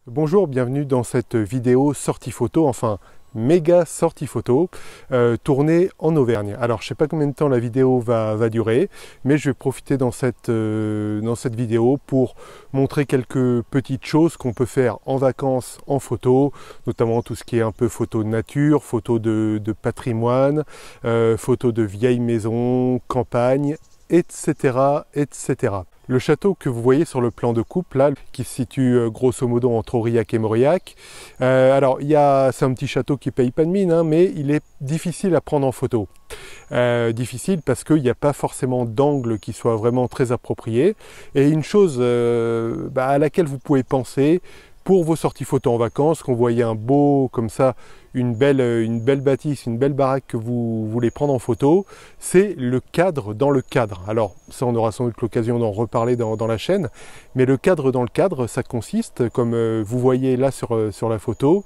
Bonjour, bienvenue dans cette vidéo sortie photo, enfin méga sortie photo, tournée en Auvergne. Alors je ne sais pas combien de temps la vidéo va durer, mais je vais profiter dans cette vidéo pour montrer quelques petites choses qu'on peut faire en vacances en photo, notamment tout ce qui est un peu photo de nature, photo de patrimoine, photo de vieilles maisons, campagne, etc., etc. Le château que vous voyez sur le plan de coupe, là, qui se situe grosso modo entre Aurillac et Mauriac, alors c'est un petit château qui paye pas de mine, hein, mais il est difficile à prendre en photo. Difficile parce qu'il n'y a pas forcément d'angle qui soit vraiment très approprié. Et une chose à laquelle vous pouvez penser pour vos sorties photo en vacances, quand vous voyez un beau, comme ça, une belle bâtisse, une belle baraque que vous voulez prendre en photo, c'est le cadre dans le cadre. Alors ça, on aura sans doute l'occasion d'en reparler dans la chaîne, mais le cadre dans le cadre, ça consiste, comme vous voyez là sur la photo,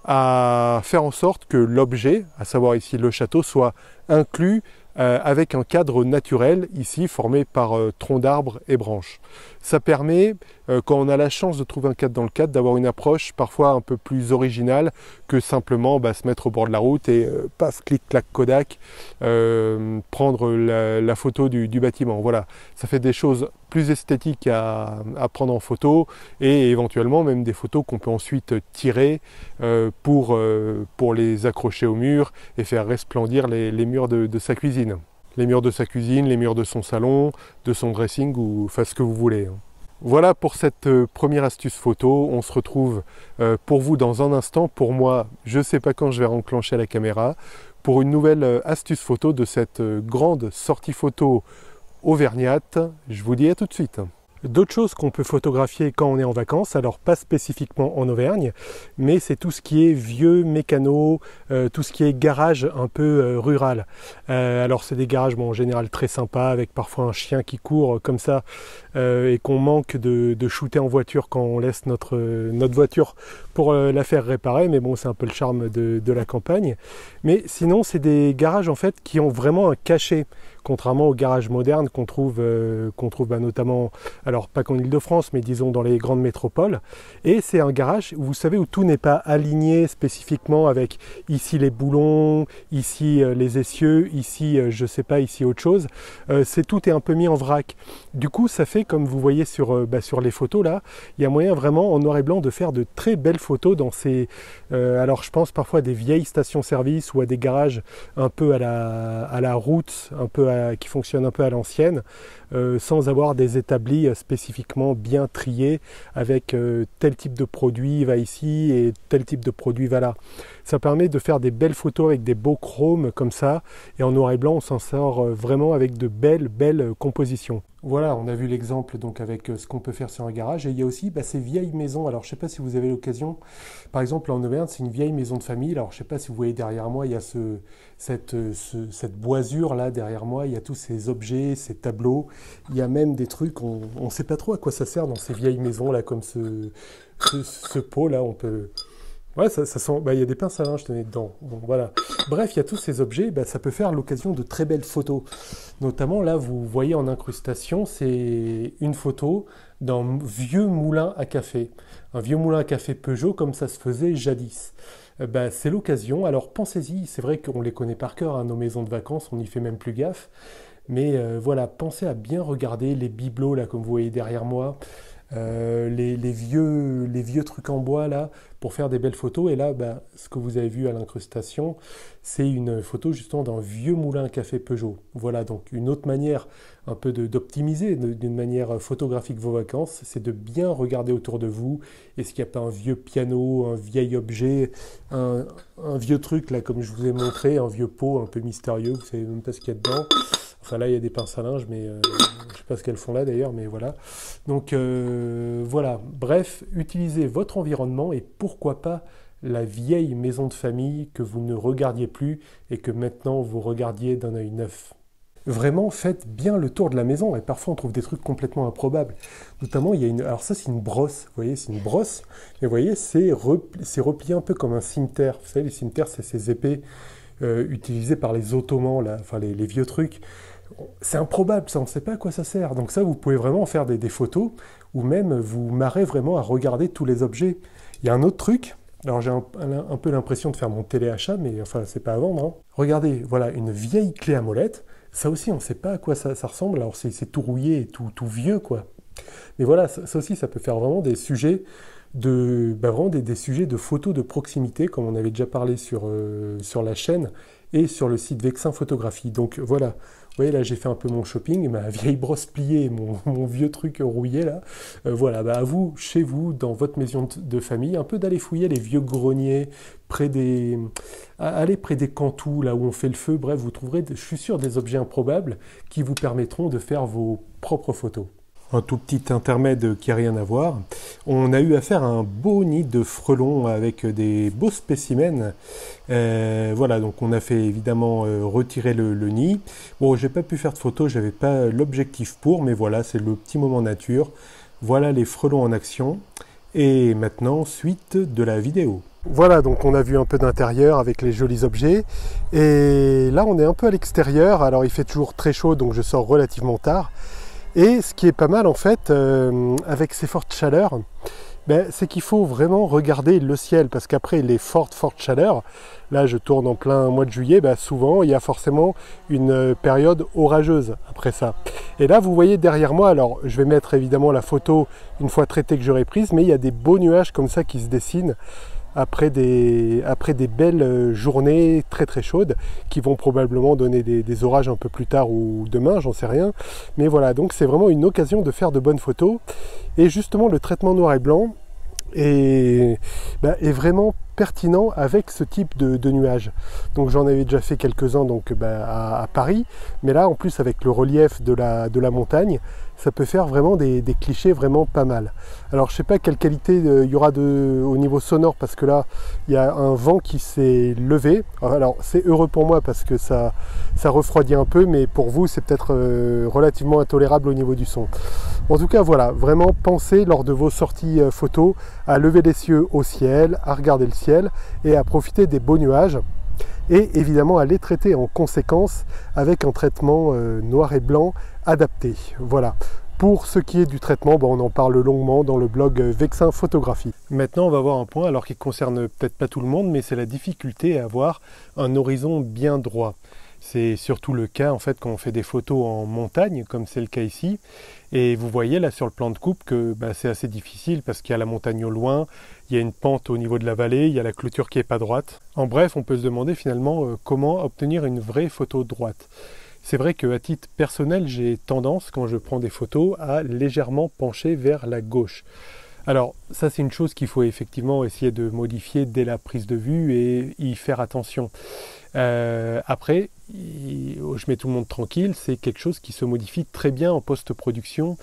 à faire en sorte que l'objet, à savoir ici le château, soit inclus avec un cadre naturel ici formé par troncs d'arbres et branches. Ça permet, quand on a la chance de trouver un cadre dans le cadre, d'avoir une approche parfois un peu plus originale que simplement se mettre au bord de la route et paf, clic, clac, Kodak, prendre la photo du bâtiment. Voilà, ça fait des choses plus esthétiques à prendre en photo et éventuellement même des photos qu'on peut ensuite tirer pour les accrocher au mur et faire resplendir les murs de sa cuisine. Les murs de sa cuisine, les murs de son salon, de son dressing ou enfin ce que vous voulez. Voilà pour cette première astuce photo. On se retrouve pour vous dans un instant. Pour moi, je ne sais pas quand je vais enclencher la caméra pour une nouvelle astuce photo de cette grande sortie photo auvergnate. Je vous dis à tout de suite. D'autres choses qu'on peut photographier quand on est en vacances, alors pas spécifiquement en Auvergne, mais c'est tout ce qui est vieux mécano, tout ce qui est garage un peu rural. Alors c'est des garages en général très sympas, avec parfois un chien qui court comme ça, et qu'on manque de shooter en voiture quand on laisse notre voiture pour la faire réparer, mais bon c'est un peu le charme de la campagne. Mais sinon c'est des garages en fait qui ont vraiment un cachet, contrairement aux garages modernes qu'on trouve notamment, alors pas qu'en Île-de-France, mais disons dans les grandes métropoles. Et c'est un garage, vous savez, où tout n'est pas aligné spécifiquement avec ici les boulons, ici les essieux, ici je sais pas, ici autre chose. Tout est un peu mis en vrac. Du coup, ça fait, comme vous voyez sur les photos là, il y a moyen vraiment en noir et blanc de faire de très belles photos dans ces, alors je pense parfois à des vieilles stations-service ou à des garages un peu à la route, un peu qui fonctionnent un peu à l'ancienne, sans avoir des établis spécifiquement bien triés avec tel type de produit va ici et tel type de produit va là. Ça permet de faire des belles photos avec des beaux chromes comme ça, et en noir et blanc on s'en sort vraiment avec de belles compositions. Voilà, on a vu l'exemple donc avec ce qu'on peut faire sur un garage, et il y a aussi ces vieilles maisons. Alors je ne sais pas si vous avez l'occasion, par exemple en Auvergne c'est une vieille maison de famille. Alors je ne sais pas si vous voyez derrière moi, il y a cette boisure là derrière moi, il y a tous ces objets, ces tableaux, il y a même des trucs, on ne sait pas trop à quoi ça sert dans ces vieilles maisons là, comme ce pot là, on peut... Ouais, ça sent. Il y a des pinces à linge, tenez dedans. Bon, voilà. Bref, il y a tous ces objets. Ça peut faire l'occasion de très belles photos. Notamment, là, vous voyez en incrustation, c'est une photo d'un vieux moulin à café. Un vieux moulin à café Peugeot, comme ça se faisait jadis. C'est l'occasion. Alors, pensez-y. C'est vrai qu'on les connaît par cœur, hein, nos maisons de vacances. On n'y fait même plus gaffe. Mais voilà, pensez à bien regarder les bibelots, là, comme vous voyez derrière moi. Les vieux trucs en bois là pour faire des belles photos. Et là ce que vous avez vu à l'incrustation, c'est une photo justement d'un vieux moulin à café Peugeot. Voilà, donc une autre manière un peu d'optimiser d'une manière photographique vos vacances, c'est de bien regarder autour de vous. Est-ce qu'il n'y a pas un vieux piano, un vieil objet, un vieux truc là comme je vous ai montré, un vieux pot un peu mystérieux, vous savez même pas ce qu'il y a dedans. Enfin là il y a des pinces à linge, mais je ne sais pas ce qu'elles font là d'ailleurs, mais voilà. Donc voilà, bref, utilisez votre environnement et pourquoi pas la vieille maison de famille que vous ne regardiez plus et que maintenant vous regardiez d'un œil neuf. Vraiment, faites bien le tour de la maison, et parfois on trouve des trucs complètement improbables. Notamment, il y a une... Alors ça, c'est une brosse, vous voyez, c'est une brosse, et vous voyez, c'est replié un peu comme un cimetière. Vous savez, les cimetières, c'est ces épées utilisées par les Ottomans, là, enfin les vieux trucs. C'est improbable, ça, on ne sait pas à quoi ça sert. Donc ça, vous pouvez vraiment faire des photos ou même vous marrer vraiment à regarder tous les objets. Il y a un autre truc, alors j'ai un peu l'impression de faire mon téléachat, mais enfin, c'est pas à vendre, hein. Regardez, voilà, une vieille clé à molette. Ça aussi, on ne sait pas à quoi ça ressemble. Alors c'est tout rouillé et tout vieux, quoi. Mais voilà, ça aussi, ça peut faire vraiment des sujets vraiment des sujets de photos de proximité, comme on avait déjà parlé sur la chaîne et sur le site Vexin Photographie. Donc voilà, vous voyez là, j'ai fait un peu mon shopping, ma vieille brosse pliée, mon vieux truc rouillé là. Voilà, à vous, chez vous, dans votre maison de famille, un peu d'aller fouiller les vieux greniers, allez près des cantous, là où on fait le feu. Bref, vous trouverez, je suis sûr, des objets improbables qui vous permettront de faire vos propres photos. Un tout petit intermède qui n'a rien à voir. On a eu affaire à un beau nid de frelons avec des beaux spécimens. Voilà, donc on a fait évidemment retirer le nid. Bon, j'ai pas pu faire de photos, j'avais pas l'objectif pour, mais voilà, c'est le petit moment nature. Voilà les frelons en action. Et maintenant, suite de la vidéo. Voilà, donc on a vu un peu d'intérieur avec les jolis objets. Et là, on est un peu à l'extérieur. Alors, il fait toujours très chaud, donc je sors relativement tard. Et ce qui est pas mal en fait, avec ces fortes chaleurs, c'est qu'il faut vraiment regarder le ciel, parce qu'après les fortes chaleurs, là je tourne en plein mois de juillet, souvent il y a forcément une période orageuse après ça. Et là vous voyez derrière moi, alors je vais mettre évidemment la photo une fois traitée que j'aurai prise, mais il y a des beaux nuages comme ça qui se dessinent après des belles journées très chaudes qui vont probablement donner des orages un peu plus tard ou demain, j'en sais rien. Mais voilà, donc c'est vraiment une occasion de faire de bonnes photos. Et justement, le traitement noir et blanc est vraiment pertinent avec ce type de nuages. Donc j'en avais déjà fait quelques-uns donc à Paris, mais là en plus avec le relief de la montagne, ça peut faire vraiment des clichés vraiment pas mal. Alors je sais pas quelle qualité il y aura au niveau sonore, parce que là il y a un vent qui s'est levé. Alors c'est heureux pour moi parce que ça refroidit un peu, mais pour vous c'est peut-être relativement intolérable au niveau du son. En tout cas voilà, vraiment pensez lors de vos sorties photos à lever les yeux au ciel, à regarder le ciel et à profiter des beaux nuages. Et évidemment à les traiter en conséquence avec un traitement noir et blanc adapté. Voilà. Pour ce qui est du traitement, on en parle longuement dans le blog Vexin Photographie. Maintenant, on va voir un point, alors qui concerne peut-être pas tout le monde, mais c'est la difficulté à avoir un horizon bien droit. C'est surtout le cas en fait quand on fait des photos en montagne, comme c'est le cas ici. Et vous voyez là sur le plan de coupe que c'est assez difficile parce qu'il y a la montagne au loin, il y a une pente au niveau de la vallée, il y a la clôture qui n'est pas droite. En bref, on peut se demander finalement comment obtenir une vraie photo droite. C'est vrai qu'à titre personnel, j'ai tendance, quand je prends des photos, à légèrement pencher vers la gauche. Alors ça c'est une chose qu'il faut effectivement essayer de modifier dès la prise de vue et y faire attention. Après, je mets tout le monde tranquille, c'est quelque chose qui se modifie très bien en post-production.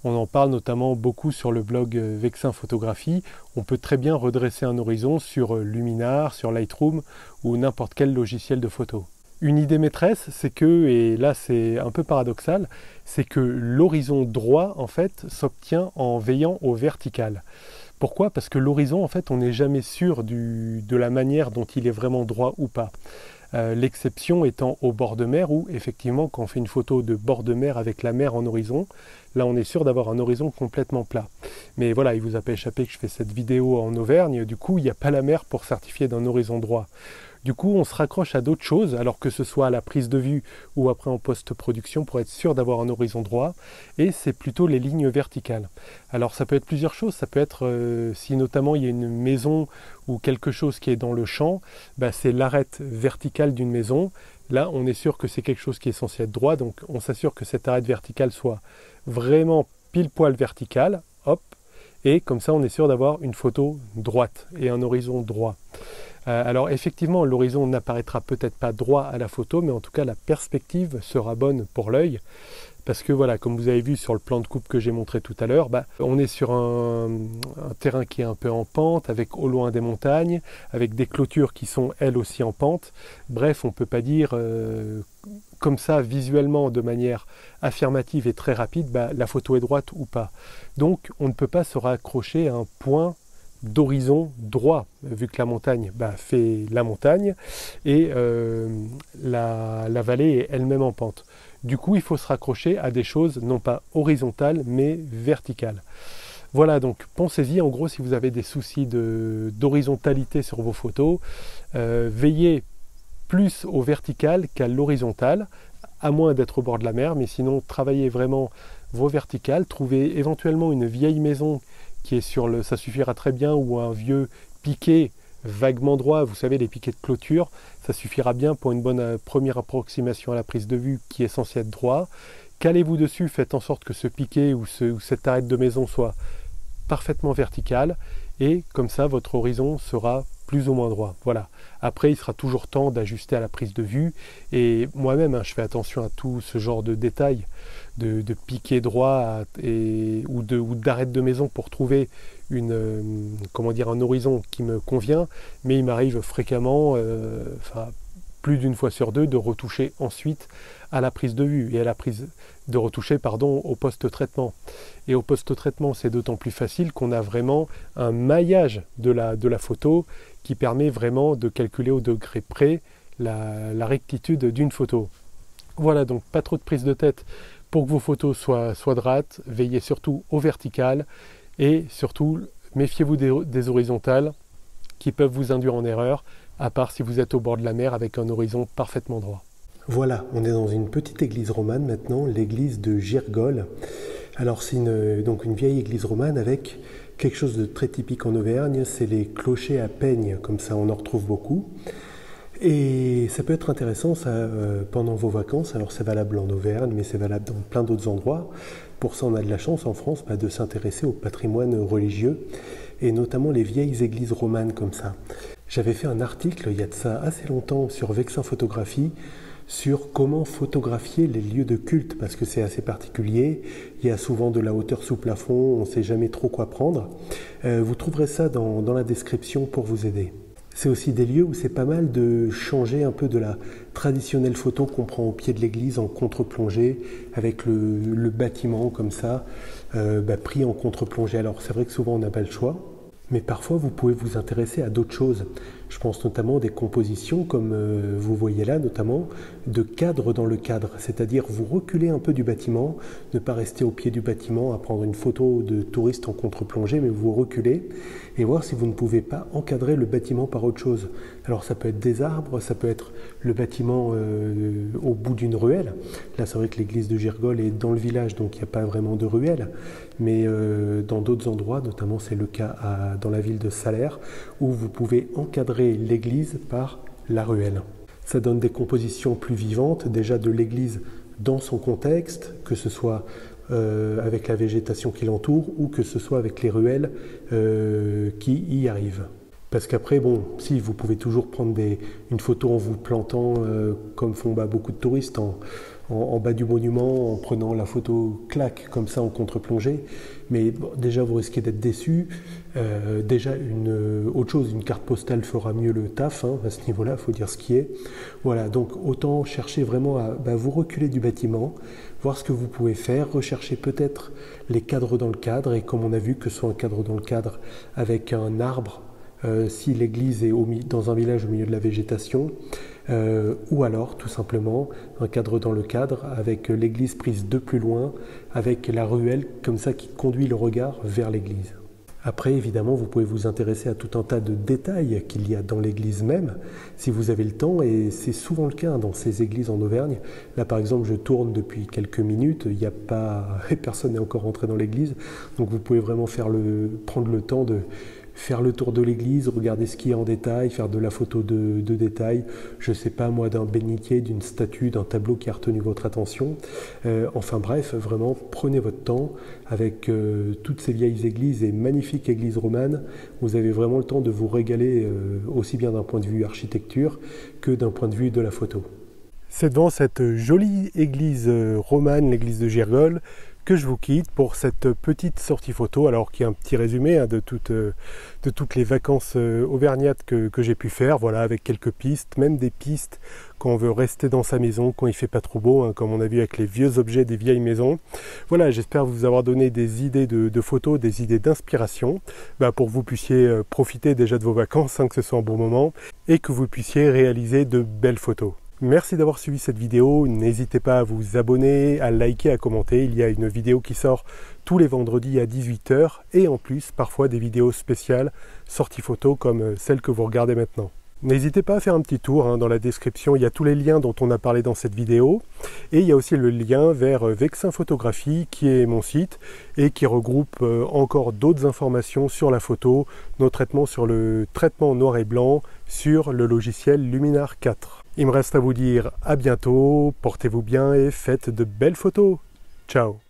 On en parle notamment beaucoup sur le blog Vexin Photographie. On peut très bien redresser un horizon sur Luminar, sur Lightroom ou n'importe quel logiciel de photo. Une idée maîtresse, c'est que, et là c'est un peu paradoxal, c'est que l'horizon droit en fait s'obtient en veillant au vertical. Pourquoi? Parce que l'horizon en fait on n'est jamais sûr de la manière dont il est vraiment droit ou pas. L'exception étant au bord de mer où effectivement quand on fait une photo de bord de mer avec la mer en horizon, là on est sûr d'avoir un horizon complètement plat. Mais voilà, il vous a pas échappé que je fais cette vidéo en Auvergne, du coup il n'y a pas la mer pour certifier d'un horizon droit. Du coup, on se raccroche à d'autres choses, alors que ce soit à la prise de vue ou après en post-production, pour être sûr d'avoir un horizon droit, et c'est plutôt les lignes verticales. Alors ça peut être plusieurs choses, ça peut être si notamment il y a une maison ou quelque chose qui est dans le champ, c'est l'arête verticale d'une maison. Là, on est sûr que c'est quelque chose qui est censé être droit, donc on s'assure que cette arête verticale soit vraiment pile poil verticale, hop, et comme ça on est sûr d'avoir une photo droite et un horizon droit. Alors effectivement, l'horizon n'apparaîtra peut-être pas droit à la photo, mais en tout cas la perspective sera bonne pour l'œil. Parce que voilà, comme vous avez vu sur le plan de coupe que j'ai montré tout à l'heure, on est sur un terrain qui est un peu en pente, avec au loin des montagnes, avec des clôtures qui sont elles aussi en pente. Bref, on ne peut pas dire comme ça visuellement de manière affirmative et très rapide, la photo est droite ou pas. Donc on ne peut pas se raccrocher à un point d'horizon droit, vu que la montagne fait la montagne et la vallée est elle-même en pente. Du coup, il faut se raccrocher à des choses non pas horizontales, mais verticales. Voilà, donc pensez-y, en gros, si vous avez des soucis d'horizontalité sur vos photos, veillez plus au vertical qu'à l'horizontal, à moins d'être au bord de la mer, mais sinon, travaillez vraiment vos verticales, trouvez éventuellement une vieille maison qui est ça suffira très bien, ou un vieux piquet vaguement droit, vous savez, les piquets de clôture, ça suffira bien pour une bonne première approximation à la prise de vue qui est censée être droit. Calez-vous dessus, faites en sorte que ce piquet ou cette arête de maison soit parfaitement vertical, et comme ça votre horizon sera plus ou moins droit. Voilà. Après, il sera toujours temps d'ajuster à la prise de vue, et moi-même, je fais attention à tout ce genre de détails, de piquet droit ou d'arête de maison pour trouver un horizon qui me convient, mais il m'arrive fréquemment, plus d'une fois sur deux, de retoucher ensuite à la prise de vue et au post-traitement. Et au post-traitement, c'est d'autant plus facile qu'on a vraiment un maillage de la photo qui permet vraiment de calculer au degré près la rectitude d'une photo. Voilà, donc pas trop de prise de tête pour que vos photos soient droites. Veillez surtout au vertical et surtout méfiez-vous des horizontales qui peuvent vous induire en erreur, à part si vous êtes au bord de la mer avec un horizon parfaitement droit. Voilà, on est dans une petite église romane maintenant, l'église de Girgol. Alors c'est donc une vieille église romane avec quelque chose de très typique en Auvergne, c'est les clochers à peigne, comme ça on en retrouve beaucoup. Et ça peut être intéressant ça, pendant vos vacances, alors c'est valable en Auvergne, mais c'est valable dans plein d'autres endroits. Pour ça on a de la chance en France de s'intéresser au patrimoine religieux, et notamment les vieilles églises romanes comme ça. J'avais fait un article il y a de ça assez longtemps sur Vexin Photographie, sur comment photographier les lieux de culte, parce que c'est assez particulier, il y a souvent de la hauteur sous plafond, on ne sait jamais trop quoi prendre. Vous trouverez ça dans la description pour vous aider. C'est aussi des lieux où c'est pas mal de changer un peu de la traditionnelle photo qu'on prend au pied de l'église en contre-plongée, avec le bâtiment comme ça, pris en contre-plongée. Alors c'est vrai que souvent on n'a pas le choix, mais parfois vous pouvez vous intéresser à d'autres choses. Je pense notamment à des compositions, comme vous voyez là notamment, de cadre dans le cadre. C'est-à-dire vous reculez un peu du bâtiment, ne pas rester au pied du bâtiment à prendre une photo de touriste en contre-plongée, mais vous reculez et voir si vous ne pouvez pas encadrer le bâtiment par autre chose. Alors ça peut être des arbres, ça peut être le bâtiment au bout d'une ruelle. Là c'est vrai que l'église de Girgol est dans le village, donc il n'y a pas vraiment de ruelle. Mais dans d'autres endroits, notamment c'est le cas dans la ville de Salers, où vous pouvez encadrer l'église par la ruelle. Ça donne des compositions plus vivantes, déjà de l'église dans son contexte, que ce soit avec la végétation qui l'entoure ou que ce soit avec les ruelles qui y arrivent. Parce qu'après, bon, si vous pouvez toujours prendre une photo en vous plantant, comme font beaucoup de touristes, en bas du monument, en prenant la photo claque comme ça en contre-plongée, mais bon, déjà vous risquez d'être déçu. Déjà autre chose, une carte postale fera mieux le taf, à ce niveau-là, il faut dire ce qui est. Voilà, donc autant chercher vraiment à vous reculer du bâtiment, voir ce que vous pouvez faire, rechercher peut-être les cadres dans le cadre, et comme on a vu, que ce soit un cadre dans le cadre avec un arbre, si l'église est dans un village au milieu de la végétation, ou alors tout simplement un cadre dans le cadre avec l'église prise de plus loin, avec la ruelle comme ça qui conduit le regard vers l'église. Après, évidemment, vous pouvez vous intéresser à tout un tas de détails qu'il y a dans l'église même, si vous avez le temps, et c'est souvent le cas dans ces églises en Auvergne. Là, par exemple, je tourne depuis quelques minutes, personne n'est encore rentré dans l'église, donc vous pouvez vraiment prendre le temps de faire le tour de l'église, regarder ce qu'il y a en détail, faire de la photo de détail, je ne sais pas moi, d'un bénitier, d'une statue, d'un tableau qui a retenu votre attention. Enfin bref, vraiment, prenez votre temps avec toutes ces vieilles églises et magnifiques églises romanes. Vous avez vraiment le temps de vous régaler aussi bien d'un point de vue architecture que d'un point de vue de la photo. C'est devant cette jolie église romane, l'église de Girgol, que je vous quitte pour cette petite sortie photo, alors qui est un petit résumé de toutes les vacances auvergnates que j'ai pu faire, voilà, avec quelques pistes, même des pistes quand on veut rester dans sa maison, quand il fait pas trop beau, comme on a vu avec les vieux objets des vieilles maisons. Voilà, j'espère vous avoir donné des idées de photos, des idées d'inspiration, pour que vous puissiez profiter déjà de vos vacances, que ce soit un bon moment, et que vous puissiez réaliser de belles photos. Merci d'avoir suivi cette vidéo, n'hésitez pas à vous abonner, à liker, à commenter. Il y a une vidéo qui sort tous les vendredis à 18 h et en plus parfois des vidéos spéciales sorties photos comme celle que vous regardez maintenant. N'hésitez pas à faire un petit tour, dans la description, il y a tous les liens dont on a parlé dans cette vidéo et il y a aussi le lien vers Vexin Photographie qui est mon site et qui regroupe encore d'autres informations sur la photo, notamment sur le traitement noir et blanc sur le logiciel Luminar 4. Il me reste à vous dire à bientôt, portez-vous bien et faites de belles photos. Ciao!